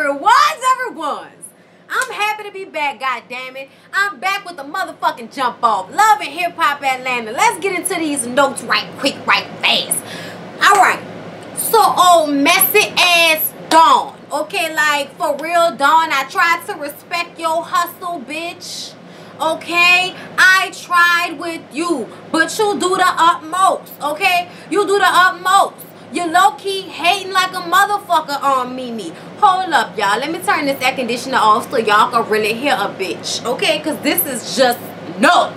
everyone's. I'm happy to be back, goddammit. I'm back with the motherfucking jump off. Love and hip hop Atlanta. Let's get into these notes right quick, right fast. Alright. So old messy ass Dawn. Okay, like for real, Dawn, I tried to respect your hustle, bitch. Okay, I tried with you, but you do the utmost. Okay, you do the utmost. You low-key hating like a motherfucker on Mimi. Hold up, y'all. Let me turn this air conditioner off so y'all can really hear a bitch. Okay? Because this is just no.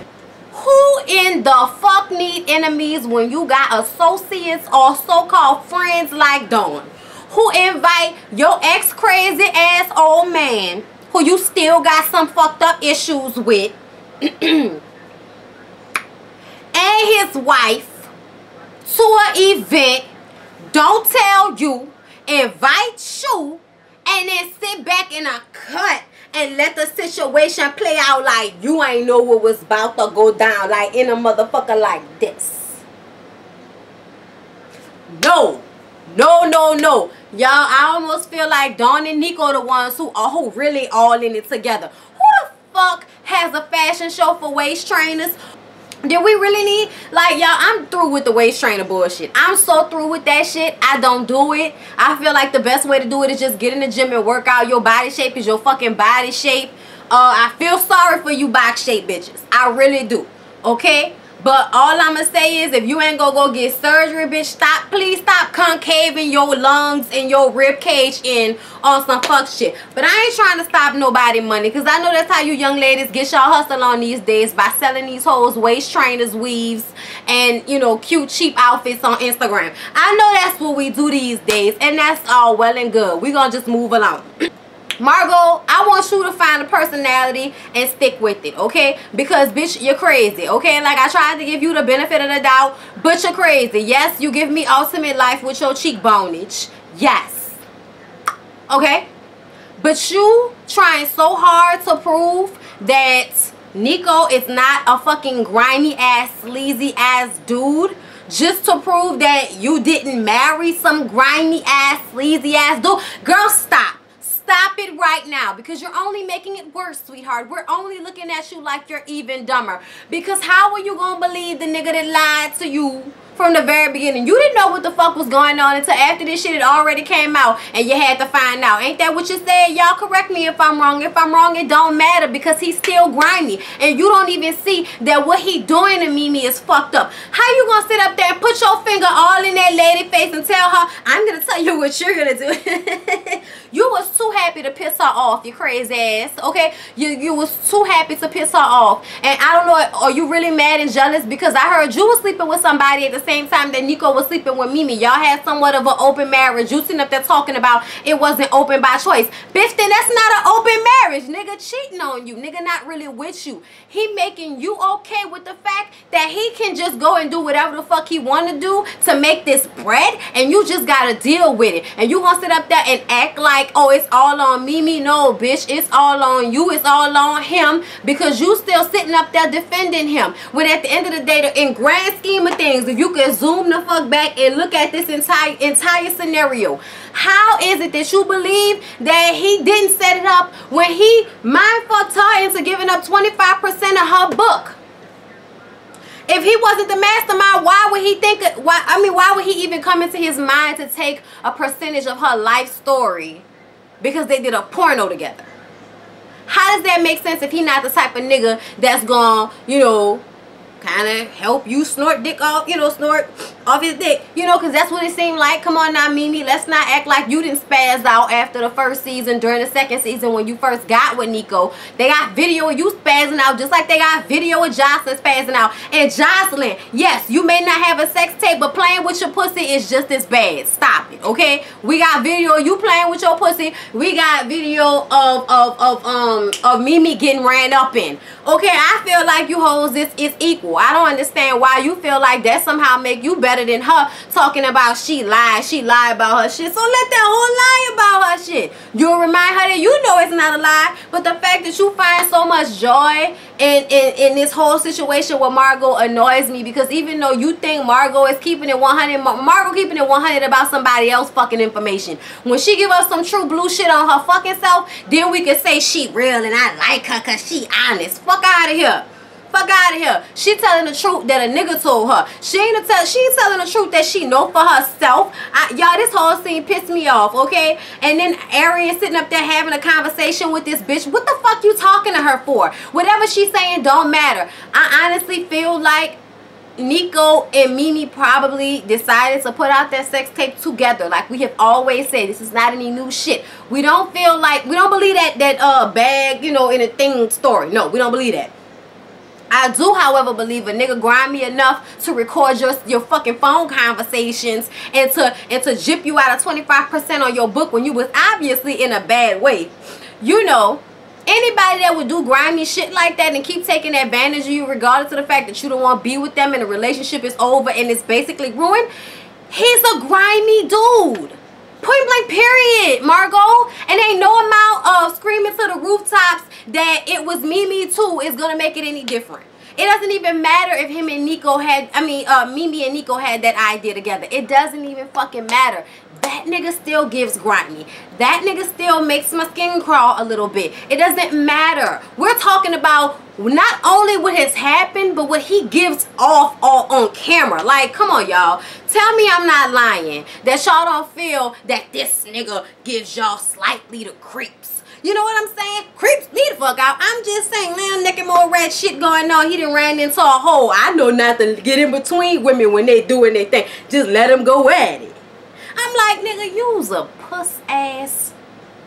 Who in the fuck need enemies when you got associates or so-called friends like Dawn? Who invite your ex-crazy ass old man who you still got some fucked up issues with and his wife to an event, don't tell you, invite you, and then sit back in a cut and let the situation play out like you ain't know what was about to go down, like in a motherfucker like this? No. No, no, no. Y'all, I almost feel like Dawn and Nico the ones who really all in it together. Who the fuck has a fashion show for waist trainers? Did we really need, like, y'all, I'm through with the waist trainer bullshit. I'm so through with that shit. I don't do it. I feel like the best way to do it is just get in the gym and work out. Your body shape is your fucking body shape. I feel sorry for you box shape bitches. I really do. Okay? But all I'm going to say is if you ain't going to go get surgery, bitch, please stop concaving your lungs and your rib cage in on some fuck shit. But I ain't trying to stop nobody money, because I know that's how you young ladies get y'all hustle on these days, by selling these hoes waist trainers, weaves, and, you know, cute, cheap outfits on Instagram. I know that's what we do these days, and that's all well and good. We going to just move along. Margot, I want you to find a personality and stick with it, okay? Because, bitch, you're crazy, okay? Like, I tried to give you the benefit of the doubt, but you're crazy. Yes, you give me ultimate life with your cheekboneage. Yes. Okay? But you trying so hard to prove that Nico is not a fucking grimy-ass, sleazy-ass dude, just to prove that you didn't marry some grimy-ass, sleazy-ass dude. Girl, stop. Stop it right now, because you're only making it worse, sweetheart. We're only looking at you like you're even dumber. Because how are you going to believe the nigga that lied to you from the very beginning? You didn't know what the fuck was going on until after this shit had already came out and you had to find out. Ain't that what you said? Y'all correct me if I'm wrong. If I'm wrong, it don't matter, because he's still grimy. And you don't even see that what he doing to Mimi is fucked up. How you going to sit up there and put your finger all in that lady face and tell her, I'm going to tell you what you're going to do? You was too happy to piss her off, you crazy ass, okay? You was too happy to piss her off. And I don't know, are you really mad and jealous? Because I heard you was sleeping with somebody at the same time that Nico was sleeping with Mimi. Y'all had somewhat of an open marriage. You sitting up there talking about it wasn't open by choice. Bitch, then that's not an open marriage. Nigga cheating on you. Nigga not really with you. He making you okay with the fact that he can just go and do whatever the fuck he want to do to make this bread, and you just got to deal with it. And you gonna sit up there and act like, oh, it's all on Mimi. No, bitch, it's all on you. It's all on him, because you still sitting up there defending him. When at the end of the day, in grand scheme of things, if you could zoom the fuck back and look at this entire scenario, how is it that you believe that he didn't set it up when he mind fucked her into giving up 25% of her book? If he wasn't the mastermind, why would he think? Why would he even come into his mind to take a percentage of her life story because they did a porno together? How does that make sense if he not the type of nigga that's gonna, you know, kind of help you snort dick off, you know, snort off his dick, you know, because that's what it seemed like. Come on now, Mimi, let's not act like you didn't spaz out after the first season. During the second season, when you first got with Nico, they got video of you spazzing out just like they got video of Jocelyn spazzing out. And Jocelyn, yes, you may not have a sex tape, but playing with your pussy is just as bad. Stop it, okay? We got video of you playing with your pussy. We got video of Mimi getting ran up in. Okay, I feel like you hoes is equal. people. I don't understand why you feel like that somehow make you better than her, talking about she lied about her shit. So let that whole lie about her shit. You'll remind her that you know it's not a lie, but the fact that you find so much joy in this whole situation with Margot annoys me, because even though you think Margot is keeping it 100, Margot keeping it 100 about somebody else fucking information. When she give us some true blue shit on her fucking self, then we can say she real and I like her cause she honest. Fuck out of here. Fuck out of here. She telling the truth that a nigga told her. She ain't telling the truth that she know for herself. Y'all, this whole scene pissed me off, okay? And then Arian sitting up there having a conversation with this bitch. What the fuck you talking to her for? Whatever she's saying don't matter. I honestly feel like Nico and Mimi probably decided to put out that sex tape together. Like we have always said, this is not any new shit. We don't believe that bag, you know, in a thing story. No, we don't believe that. I do, however, believe a nigga grimy enough to record your fucking phone conversations and to jip you out of 25% on your book when you was obviously in a bad way. You know, anybody that would do grimy shit like that and keep taking advantage of you regardless of the fact that you don't want to be with them and the relationship is over and it's basically ruined, he's a grimy dude. Point blank period, Margot. And ain't no amount of screaming to the rooftops that it was Mimi too is gonna make it any different. It doesn't even matter if him and Nico had, Mimi and Nico had that idea together. It doesn't even fucking matter. That nigga still gives grimy. That nigga still makes my skin crawl a little bit. It doesn't matter. We're talking about not only what has happened, but what he gives off on camera. Like, come on, y'all. Tell me I'm not lying. That y'all don't feel that this nigga gives y'all slightly the creeps. You know what I'm saying? Creeps need the fuck out. I'm just saying, little naked more red shit going on. He done ran into a hole. I know not to get in between women when they doing their thing. Just let them go at it. I'm like, nigga, you's a puss ass.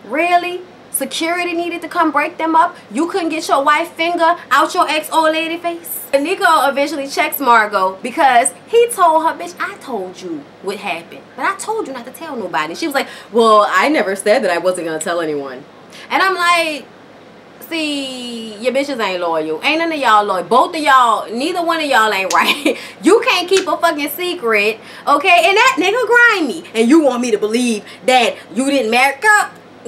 Really? Security needed to come break them up? You couldn't get your wife finger out your ex-old lady face? And Nico eventually checks Margot because he told her, bitch, I told you what happened. But I told you not to tell nobody. She was like, well, I never said that I wasn't going to tell anyone. And I'm like, see, your bitches ain't loyal. Ain't none of y'all loyal. Both of y'all, neither one of y'all ain't right. You can't keep a fucking secret, okay? And that nigga grimy. And you want me to believe that you didn't marry?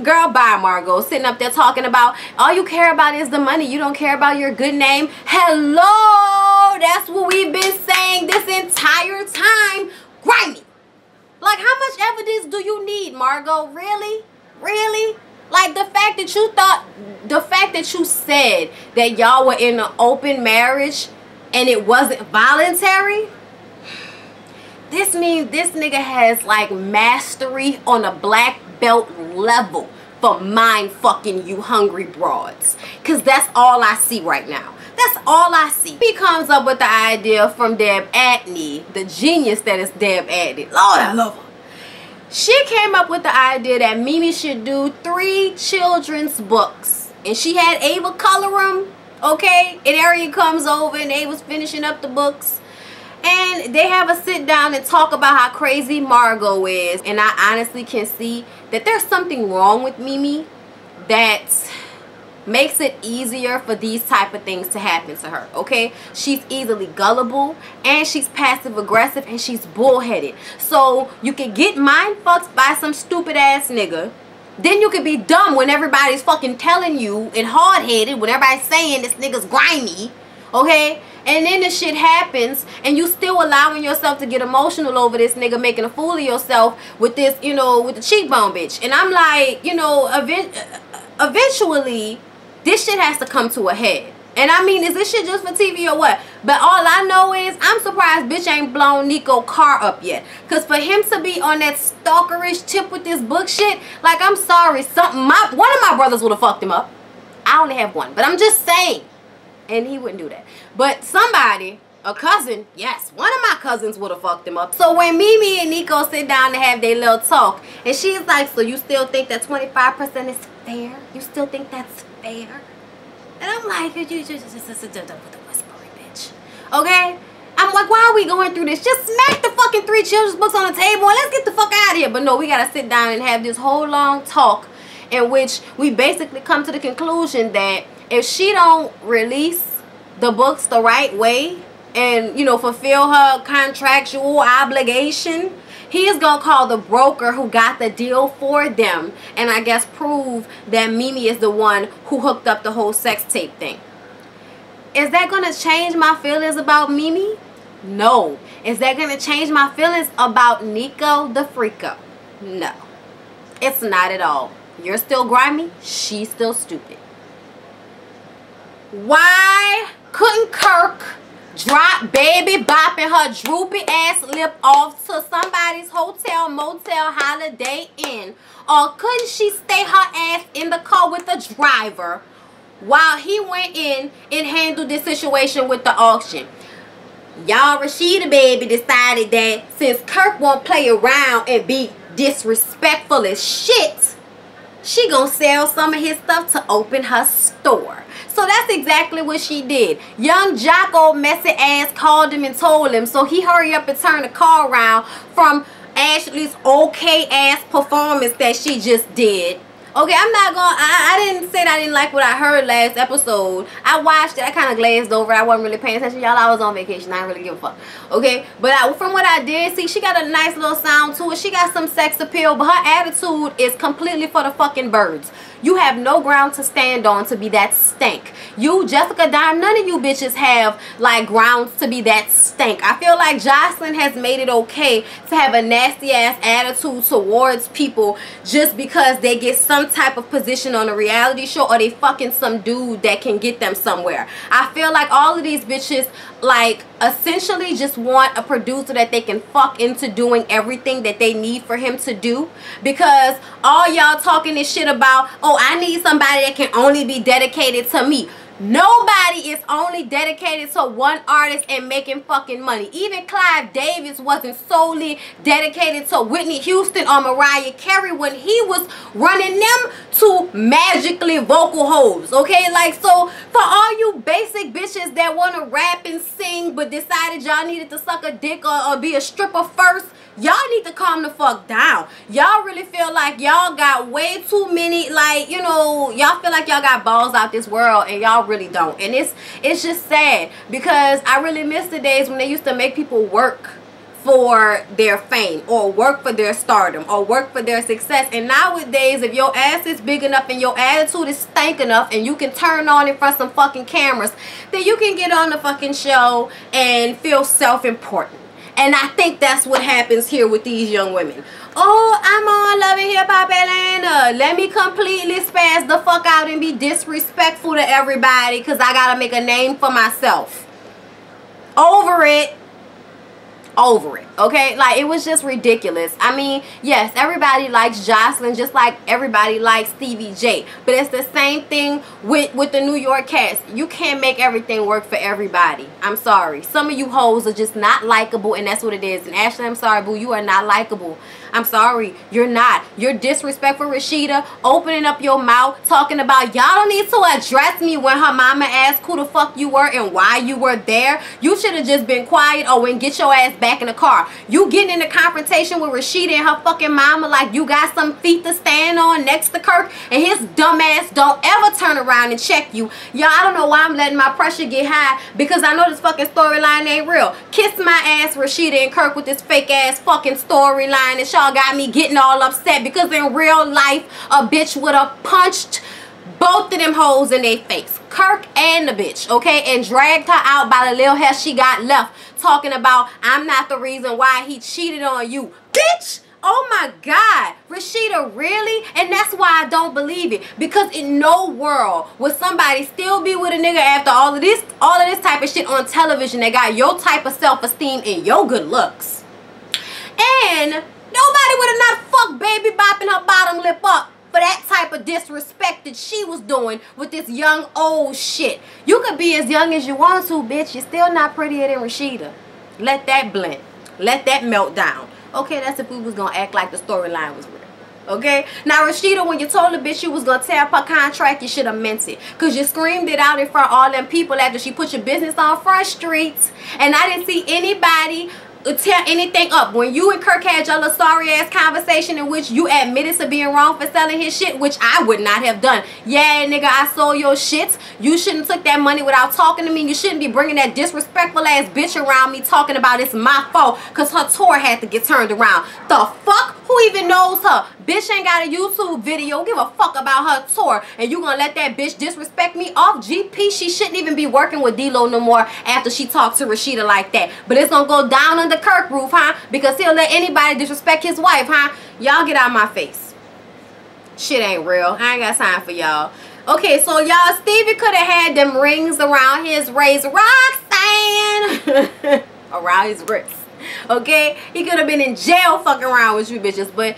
Girl, bye, Margot. Sitting up there talking about all you care about is the money. You don't care about your good name. Hello, that's what we've been saying this entire time. Grimy. Like, how much evidence do you need, Margot? Really? Really? Like, the fact that you said that y'all were in an open marriage and it wasn't voluntary, this means this nigga has like mastery on a black belt level for mind fucking you hungry broads. Cause that's all I see right now. That's all I see. He comes up with the idea from Deb Atney, the genius that is Deb Atney. Lord, I love her. She came up with the idea that Mimi should do 3 children's books. And she had Ava color them, okay? And Arian comes over and Ava's finishing up the books. And they have a sit down and talk about how crazy Margot is. And I honestly can see that there's something wrong with Mimi that makes it easier for these type of things to happen to her, okay? She's easily gullible and she's passive aggressive and she's bullheaded. So you can get mind fucked by some stupid ass nigga. Then you can be dumb when everybody's fucking telling you and hard-headed when everybody's saying this nigga's grimy, okay? And then this shit happens and you still allowing yourself to get emotional over this nigga making a fool of yourself with this, you know, with the cheekbone bitch. And I'm like, you know, eventually this shit has to come to a head. And I mean, is this shit just for TV or what? But all I know is I'm surprised bitch ain't blown Nico's car up yet. Because for him to be on that stalkerish tip with this book shit, like, I'm sorry, one of my brothers would have fucked him up. I only have one, but I'm just saying. And he wouldn't do that. But somebody, a cousin, yes, one of my cousins would have fucked him up. So when Mimi and Nico sit down to have their little talk, and she's like, so you still think that 25% is fair? You still think that's fair? And I'm like, you just with the whispering bitch. Okay? I'm like, why are we going through this? Just smack the fucking 3 children's books on the table and let's get the fuck out of here. But no, we gotta sit down and have this whole long talk in which we basically come to the conclusion that if she don't release the books the right way, and, you know, fulfill her contractual obligation, he is going to call the broker who got the deal for them and I guess prove that Mimi is the one who hooked up the whole sex tape thing. Is that going to change my feelings about Mimi? No. Is that going to change my feelings about Nico the Freako? No. It's not at all. You're still grimy. She's still stupid. Why couldn't Kirk drop Baby bopping her droopy ass lip off to somebody's hotel, motel, Holiday Inn? Or couldn't she stay her ass in the car with the driver while he went in and handled this situation with the auction? Y'all, Rashida baby decided that since Kirk won't play around and be disrespectful as shit, she gonna sell some of his stuff to open her store. So that's exactly what she did. Young Jocko messy ass called him and told him, so he hurry up and turned the car around from Ashley's okay ass performance that she just did. Okay, I'm not gonna, I didn't say that I didn't like what I heard last episode. I watched it, I kind of glazed over. I wasn't really paying attention. Y'all, I was on vacation. I didn't really give a fuck. Okay, but from what I did see, she got a nice little sound to it. She got some sex appeal, but her attitude is completely for the fucking birds. You have no ground to stand on to be that stank. You, Jessica Dime, none of you bitches have like grounds to be that stank. I feel like Jocelyn has made it okay to have a nasty ass attitude towards people just because they get some type of position on a reality show or they fucking some dude that can get them somewhere. I feel like all of these bitches like essentially just want a producer that they can fuck into doing everything that they need for him to do, because all y'all talking this shit about, oh, I need somebody that can only be dedicated to me. Nobody is only dedicated to one artist and making fucking money. Even Clive Davis wasn't solely dedicated to Whitney Houston or Mariah Carey when he was running them to magically vocal hoes. Okay, like, so for all you basic bitches that want to rap and sing but decided y'all needed to suck a dick or be a stripper first, y'all need to calm the fuck down. Y'all really feel like y'all got way too many, like, you know, y'all feel like y'all got balls out this world and y'all really don't. And it's just sad, because I really miss the days when they used to make people work for their fame or work for their stardom or work for their success. And nowadays, if your ass is big enough and your attitude is stank enough and you can turn on in front of some fucking cameras, then you can get on the fucking show and feel self-important. And I think that's what happens here with these young women. Oh, I'm on Love and Hip Hop Atlanta. Let me completely spaz the fuck out and be disrespectful to everybody because I gotta make a name for myself. Over it. Over it, okay? Like, it was just ridiculous. I mean, yes, everybody likes Jocelyn just like everybody likes Stevie J, but it's the same thing with the New York cast. You can't make everything work for everybody. I'm sorry. Some of you hoes are just not likable, and that's what it is. And Ashley, I'm sorry, boo, you are not likable. I'm sorry, you're not. You're disrespectful, Rashida, opening up your mouth, talking about y'all don't need to address me when her mama asked who the fuck you were and why you were there. You should have just been quiet or when get your ass back in the car. You getting in a confrontation with Rashida and her fucking mama like you got some feet to stand on next to Kirk, and his dumb ass don't ever turn around and check you. Y'all, I don't know why I'm letting my pressure get high, because I know this fucking storyline ain't real. Kiss my ass, Rashida and Kirk, with this fake ass fucking storyline, and y'all got me getting all upset because in real life a bitch would have punched both of them hoes in their face, Kirk and the bitch, okay, and dragged her out by the little hair she got left, talking about I'm not the reason why he cheated on you, bitch. Oh my God, Rashida, really? And that's why I don't believe it, because in no world would somebody still be with a nigga after all of this type of shit on television that got your type of self-esteem and your good looks. And nobody would have not fucked Baby bopping her bottom lip up for that type of disrespect that she was doing with this young old shit. You could be as young as you want to, bitch. You're still not prettier than Rashida. Let that blend. Let that melt down. Okay, that's if we was gonna act like the storyline was real. Okay? Now, Rashida, when you told the bitch you was gonna tear up her contract, you should have meant it. Because you screamed it out in front of all them people after she put your business on Front Street. And I didn't see anybody tear anything up. When you and Kirk had your little sorry ass conversation in which you admitted to being wrong for selling his shit, which I would not have done. Yeah, nigga, I sold your shit. You shouldn't took that money without talking to me. You shouldn't be bringing that disrespectful ass bitch around me talking about it's my fault because her tour had to get turned around. The fuck? Who even knows her? Bitch ain't got a YouTube video. Give a fuck about her tour. And you gonna let that bitch disrespect me off GP? She shouldn't even be working with D-Lo no more after she talked to Rashida like that. But it's gonna go down under Kirk roof, huh? Because he'll let anybody disrespect his wife, huh? Y'all get out of my face. Shit ain't real. I ain't got time for y'all. Okay, so y'all, Stevie could have had them rings around his waist. Roxanne! Around his wrist. Okay? He could have been in jail fucking around with you bitches. But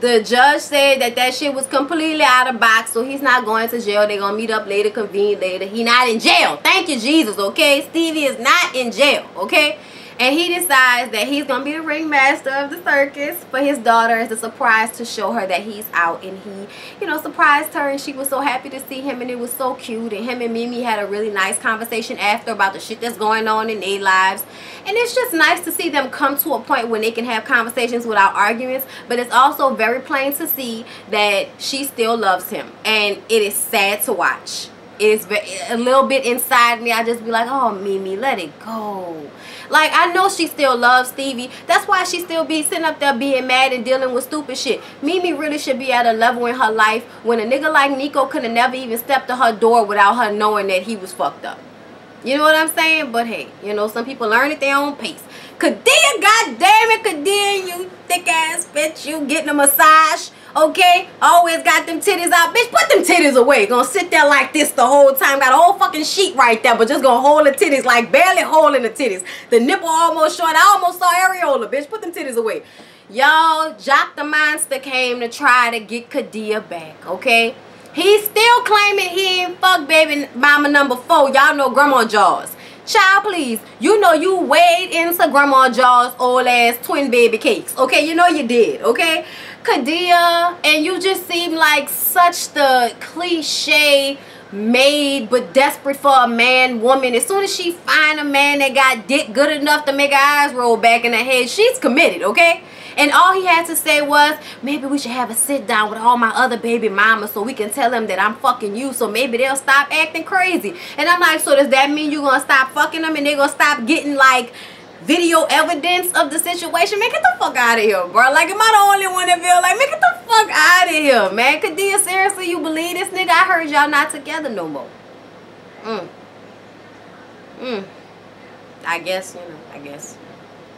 the judge said that that shit was completely out of box. So he's not going to jail. They're going to meet up later, convene later. He not in jail. Thank you, Jesus. Okay? Stevie is not in jail. Okay? And he decides that he's going to be the ringmaster of the circus for his daughter as a surprise to show her that he's out. And he, you know, surprised her and she was so happy to see him and it was so cute. And him and Mimi had a really nice conversation after about the shit that's going on in their lives. And it's just nice to see them come to a point when they can have conversations without arguments. But it's also very plain to see that she still loves him. And it is sad to watch. It is a little bit inside me. I just be like, oh, Mimi, let it go. Like, I know she still loves Stevie. That's why she still be sitting up there being mad and dealing with stupid shit. Mimi really should be at a level in her life when a nigga like Nico could have never even stepped to her door without her knowing that he was fucked up. You know what I'm saying? But hey, you know, some people learn at their own pace. Kadia, goddamn it, Kadia, you thick ass bitch, you getting a massage. Okay, always got them titties out. Bitch, put them titties away. Gonna sit there like this the whole time. Got a whole fucking sheet right there, but just gonna hold the titties, like barely holding the titties. The nipple almost short. I almost saw areola, bitch. Put them titties away. Y'all, Jock the Monster came to try to get Kadia back, okay? He's still claiming he ain't fuck baby mama number 4. Y'all know Grandma Jaws. Child, please. You know you weighed into Grandma Jaws' old ass twin baby cakes. Okay, you know you did, okay? Kadia, and you just seem like such the cliche made but desperate for a man woman. As soon as she find a man that got dick good enough to make her eyes roll back in her head, she's committed, okay? And all he had to say was, maybe we should have a sit down with all my other baby mamas so we can tell them that I'm fucking you, so maybe they'll stop acting crazy. And I'm like, so does that mean you're gonna stop fucking them and they're gonna stop getting like video evidence of the situation? Man, get the fuck out of here, bro. Like, am I the only one that feel like, man, get the fuck out of here, man? Kadia, seriously, you believe this nigga? I heard y'all not together no more. I guess, you know, I guess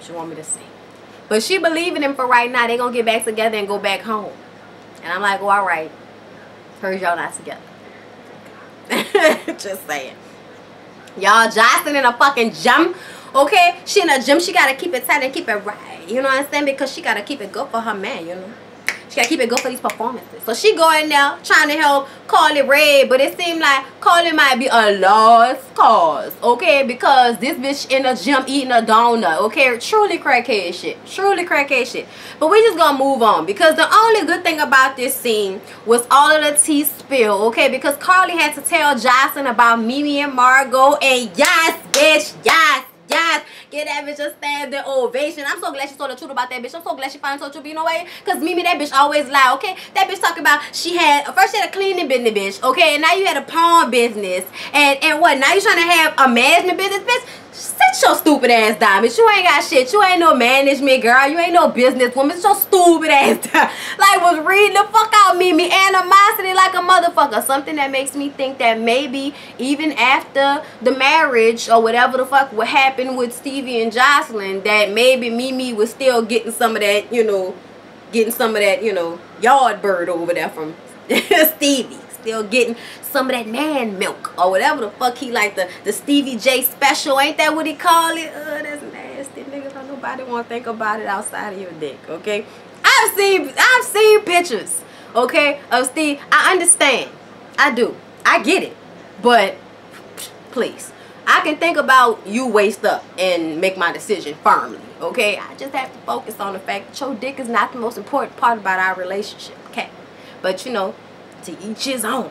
she want me to say. But she believing him for right now. They gonna get back together and go back home. And I'm like, oh, all right. Heard y'all not together. Just saying. Y'all, Jocelyn in a fucking gym. Okay? She in a gym. She gotta keep it tight and keep it right. You know what I'm saying? Because she gotta keep it good for her man, you know. She gotta keep it good for these performances. So she going there trying to help Carly Red, but it seemed like Carly might be a lost cause, okay? Because this bitch in the gym eating a donut, okay? Truly crackhead shit. Truly crackhead shit. But we just gonna move on because the only good thing about this scene was all of the tea spill, okay? Because Carly had to tell Jocelyn about Mimi and Margot, and yes, bitch, yes. Yes, get that bitch a standing ovation. I'm so glad she told the truth about that bitch. I'm so glad she finally told the truth, you know why? Because Mimi, that bitch always lie, okay? That bitch talking about first she had a cleaning business, bitch, okay? And now you had a pawn business. And what? Now you trying to have a management business, bitch? Sit your stupid ass down, bitch. You ain't got shit. You ain't no management girl. You ain't no business woman. Sit your stupid ass down. Like, was reading the fuck out Mimi. Animosity like a motherfucker. Something that makes me think that maybe even after the marriage or whatever the fuck would happen with Stevie and Jocelyn, that maybe Mimi was still getting some of that, you know, yard bird over there from Stevie. Still getting some of that man milk or whatever the fuck he like, the Stevie J special. Ain't that what he call it? That's nasty, niggas. Don't nobody want to think about it outside of your dick, okay? I've seen pictures, okay, of Steve. I understand. I do. I get it. But please, I can think about you waist up and make my decision firmly, okay? I just have to focus on the fact that your dick is not the most important part about our relationship, okay? But you know, to each his own.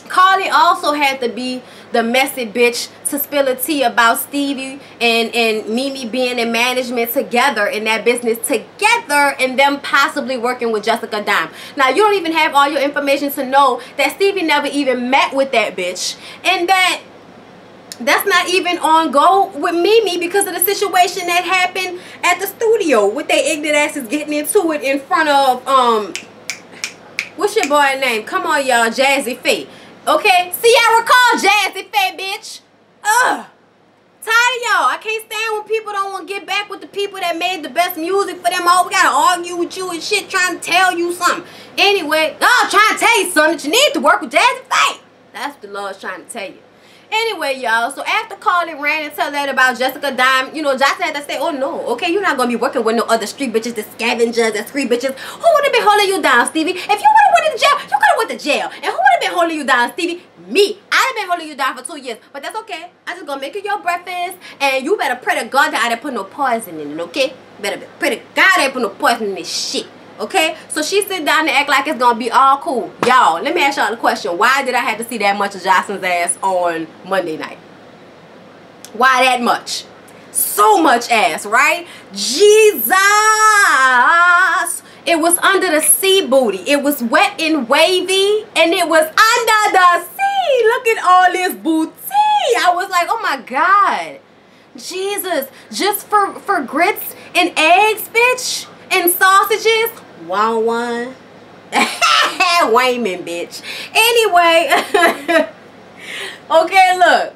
Carly also had to be the messy bitch to spill a tea about Stevie and Mimi being in management together, in that business together, and them possibly working with Jessica Dime. Now, you don't even have all your information to know that Stevie never even met with that bitch, and that's not even on go with Mimi because of the situation that happened at the studio with their ignorant asses getting into it in front of, what's your boy name? Come on, y'all, Jazzy Faye. Okay, Sierra, call Jazzy Faye, bitch. Ugh. Tired of y'all. I can't stand when people don't want to get back with the people that made the best music for them all. We gotta argue with you and shit, trying to tell you something. Anyway, I'm trying to tell you something that you need to work with Jazzy Faye. That's what the Lord's trying to tell you. Anyway, y'all, so after Carly ran and tell that about Jessica Dime, you know, Jocelyn had to say, oh no, okay, you're not gonna be working with no other street bitches, the scavengers, the street bitches. Who would have been holding you down, Stevie? If you would have went to jail, you could have went to jail. And who would have been holding you down, Stevie? Me. I'd have been holding you down for 2 years, but that's okay. I just gonna make you your breakfast, and you better pray to God that I didn't put no poison in it, okay? Better pray to God I didn't put no poison in this shit. Okay, so she sit down and act like it's gonna be all cool. Y'all, let me ask y'all the question. Why did I have to see that much of Jocelyn's ass on Monday night? Why that much? So much ass, right? Jesus! It was under the sea, booty. It was wet and wavy, and it was under the sea. Look at all this booty. I was like, oh my God. Jesus, just for grits and eggs, bitch, and sausages. One. Wayman, bitch. Anyway, okay, look.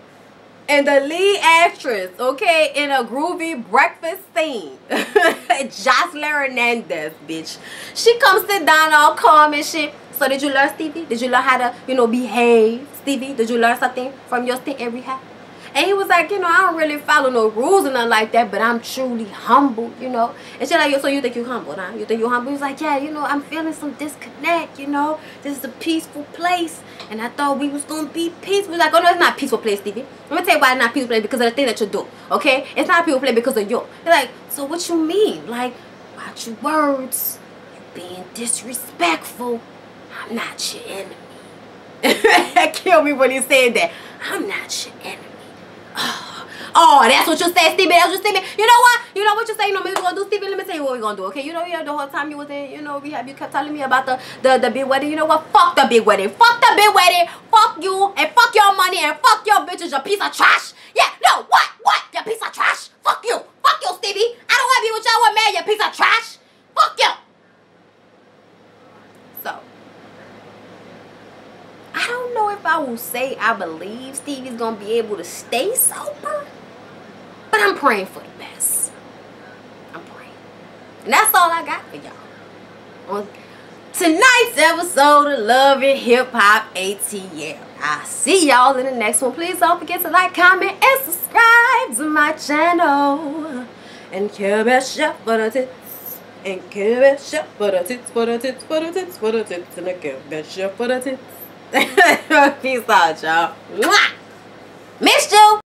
And the lead actress, okay, in a groovy breakfast scene, Jocelyn Hernandez, bitch. She comes sit down all calm and shit. So did you learn, Stevie? Did you learn how to, you know, behave, Stevie? Did you learn something from your stint in rehab? And he was like, you know, I don't really follow no rules and nothing like that, but I'm truly humble, you know. And she's like, so you think you humble, huh? You think you humble? He was like, yeah, you know, I'm feeling some disconnect, you know. This is a peaceful place, and I thought we was going to be peaceful. He's like, oh, no, it's not a peaceful place, Stevie. I'm going to tell you why it's not a peaceful place, because of the thing that you do, okay? It's not a peaceful place because of you. They're like, so what you mean? Like, watch your words. You being disrespectful. I'm not your enemy. That killed me when he said that. I'm not your enemy. Oh, that's what you said, Stevie. That's what you said. You know what? You know what you say? You know what we're gonna do, Stevie? Let me tell you what we're gonna do, okay? You know, yeah, the whole time you was in, you know, rehab, you kept telling me about the big wedding. You know what? Fuck the big wedding. Fuck the big wedding. Fuck you and fuck your money and fuck your bitches, you piece of trash. Yeah, no, what? You piece of trash. Fuck you. Fuck you, Stevie. I don't wanna be with y'all, man, you piece of trash. Fuck you. So, I don't know if I will say I believe Stevie's gonna be able to stay sober, but I'm praying for the best. I'm praying. And that's all I got for y'all on tonight's episode of Love and Hip Hop ATL. I'll see y'all in the next one. Please don't forget to like, comment, and subscribe to my channel. And care about chef for the tits. And care about chef for the tits, for the tits, for the tits, for the tits. And I care about chef for the tits. Peace out, y'all. Missed you.